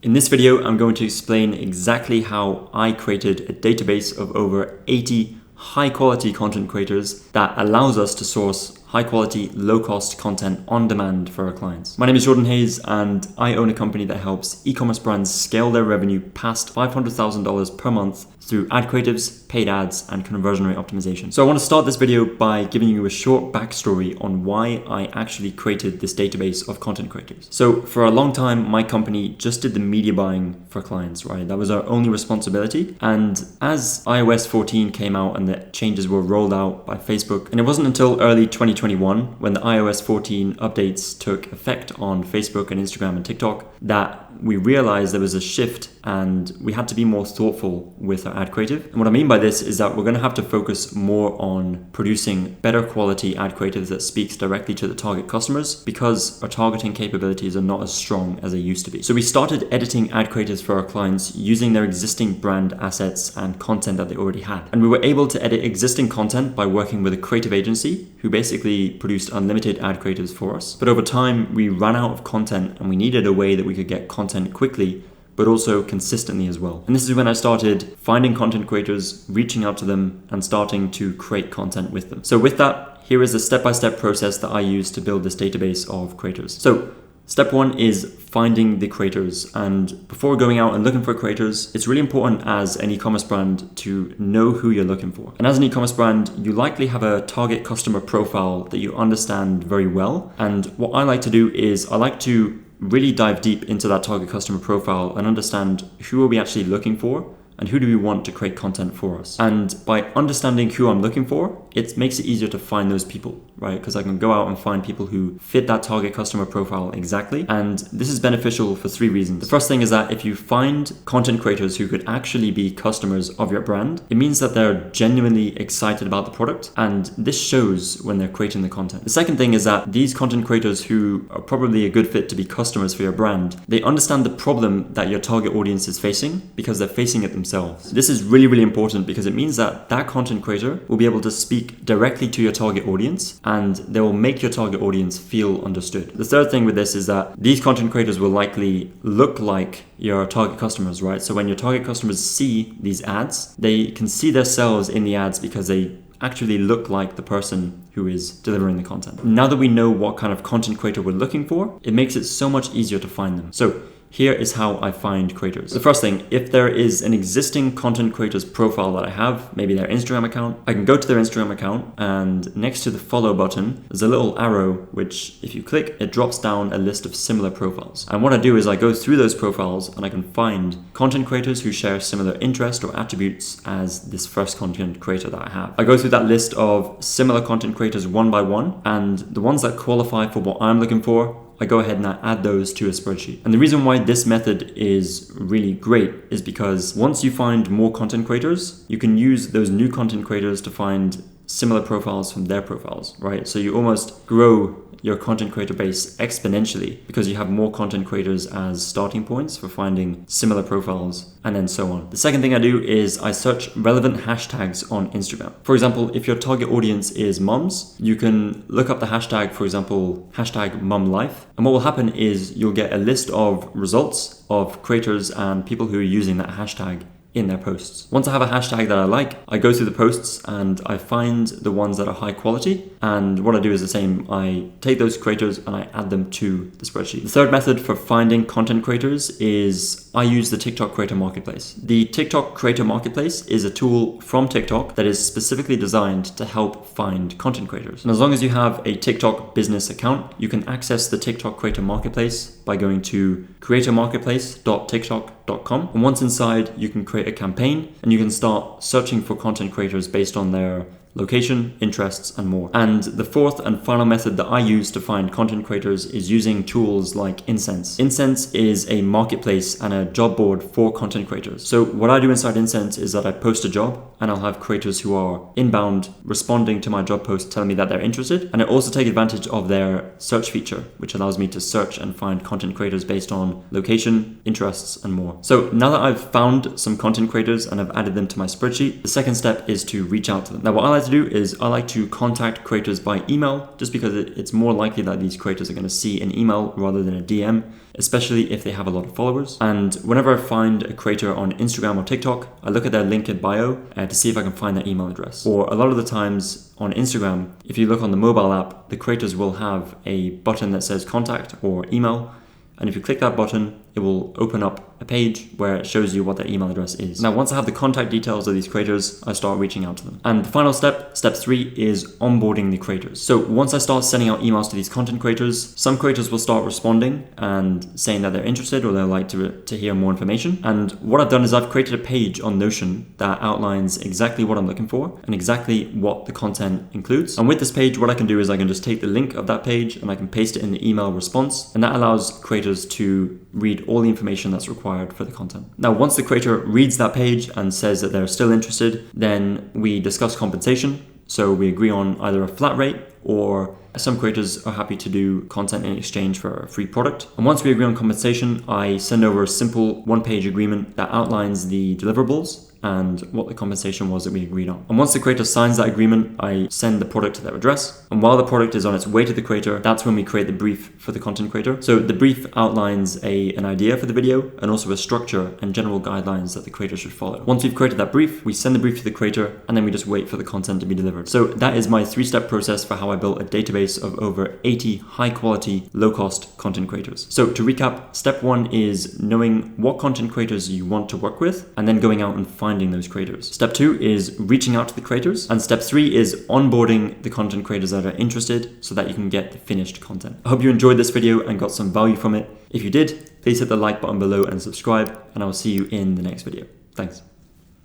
In this video, I'm going to explain exactly how I created a database of over 80 high quality content creators that allows us to source high quality, low cost content on demand for our clients. My name is Jordan Hayes and I own a company that helps e-commerce brands scale their revenue past $500,000 per month through ad creatives, paid ads, and conversion rate optimization. So I want to start this video by giving you a short backstory on why I actually created this database of content creators. So for a long time, my company just did the media buying for clients, right? That was our only responsibility. And as iOS 14 came out and the changes were rolled out by Facebook, and it wasn't until early 2021 when the iOS 14 updates took effect on Facebook and Instagram and TikTok that we realized there was a shift and we had to be more thoughtful with our ad creative. And what I mean by this is that we're going to have to focus more on producing better quality ad creatives that speaks directly to the target customers because our targeting capabilities are not as strong as they used to be. So we started editing ad creatives for our clients using their existing brand assets and content that they already had. And we were able to edit existing content by working with a creative agency who basically produced unlimited ad creatives for us. But over time, we ran out of content and we needed a way that we could get content quickly but also consistently as well. And this is when I started finding content creators, reaching out to them, and starting to create content with them. So with that, here is the step-by-step process that I use to build this database of creators. So step one is finding the creators. And before going out and looking for creators, it's really important as an e-commerce brand to know who you're looking for. And as an e-commerce brand, you likely have a target customer profile that you understand very well. And what I like to do is I like to really dive deep into that target customer profile and understand who are we actually looking for and who do we want to create content for us. And by understanding who I'm looking for, it makes it easier to find those people, right? Because I can go out and find people who fit that target customer profile exactly. And this is beneficial for three reasons. The first thing is that if you find content creators who could actually be customers of your brand, it means that they're genuinely excited about the product. And this shows when they're creating the content. The second thing is that these content creators who are probably a good fit to be customers for your brand, they understand the problem that your target audience is facing because they're facing it themselves. This is really, really important because it means that that content creator will be able to speak directly to your target audience and they will make your target audience feel understood. The third thing with this is that these content creators will likely look like your target customers, right? So when your target customers see these ads, they can see themselves in the ads because they actually look like the person who is delivering the content. Now that we know what kind of content creator we're looking for, it makes it so much easier to find them. So here is how I find creators. The first thing, if there is an existing content creator's profile that I have, maybe their Instagram account, I can go to their Instagram account and next to the follow button, there's a little arrow which if you click, it drops down a list of similar profiles. And what I do is I go through those profiles and I can find content creators who share similar interest or attributes as this first content creator that I have. I go through that list of similar content creators one by one, and the ones that qualify for what I'm looking for, I go ahead and I add those to a spreadsheet. And the reason why this method is really great is because once you find more content creators, you can use those new content creators to find similar profiles from their profiles, right? So you almost grow your content creator base exponentially because you have more content creators as starting points for finding similar profiles and then so on. The second thing I do is I search relevant hashtags on Instagram. For example, if your target audience is mums, you can look up the hashtag, for example, hashtag mumlife. And what will happen is you'll get a list of results of creators and people who are using that hashtag in their posts. Once I have a hashtag that I like, I go through the posts and I find the ones that are high quality. And what I do is the same. I take those creators and I add them to the spreadsheet. The third method for finding content creators is I use the TikTok Creator Marketplace. The TikTok Creator Marketplace is a tool from TikTok that is specifically designed to help find content creators. And as long as you have a TikTok business account, you can access the TikTok Creator Marketplace by going to creatormarketplace.tiktok.com. And once inside, you can create a campaign and you can start searching for content creators based on their location, interests, and more. And the fourth and final method that I use to find content creators is using tools like Incense. Incense is a marketplace and a job board for content creators. So what I do inside Incense is that I post a job and I'll have creators who are inbound responding to my job post telling me that they're interested. And I also take advantage of their search feature, which allows me to search and find content creators based on location, interests, and more. So now that I've found some content creators and I've added them to my spreadsheet, the second step is to reach out to them. Now, what I like to do is I like to contact creators by email, just because it's more likely that these creators are going to see an email rather than a DM, especially if they have a lot of followers. And whenever I find a creator on Instagram or TikTok, I look at their link in bio to see if I can find their email address. Or a lot of the times on Instagram, if you look on the mobile app, the creators will have a button that says contact or email. And if you click that button, it will open up a page where it shows you what their email address is. Now, once I have the contact details of these creators, I start reaching out to them. And the final step, step 3, is onboarding the creators. So once I start sending out emails to these content creators, some creators will start responding and saying that they're interested or they'd like to hear more information. And what I've done is I've created a page on Notion that outlines exactly what I'm looking for and exactly what the content includes. And with this page, what I can do is I can just take the link of that page and I can paste it in the email response. And that allows creators to read all the information that's required for the content. Now, once the creator reads that page and says that they're still interested, then we discuss compensation. So we agree on either a flat rate, or some creators are happy to do content in exchange for a free product. And once we agree on compensation, I send over a simple one-page agreement that outlines the deliverables and what the compensation was that we agreed on. And once the creator signs that agreement, I send the product to their address. And while the product is on its way to the creator, that's when we create the brief for the content creator. So the brief outlines an idea for the video and also a structure and general guidelines that the creator should follow. Once we've created that brief, we send the brief to the creator and then we just wait for the content to be delivered. So that is my 3-step process for how I built a database of over 80 high quality, low cost content creators. So to recap, step 1 is knowing what content creators you want to work with and then going out and finding those creators. Step 2 is reaching out to the creators. And step 3 is onboarding the content creators that are interested so that you can get the finished content. I hope you enjoyed this video and got some value from it. If you did, please hit the like button below and subscribe, and I will see you in the next video. Thanks.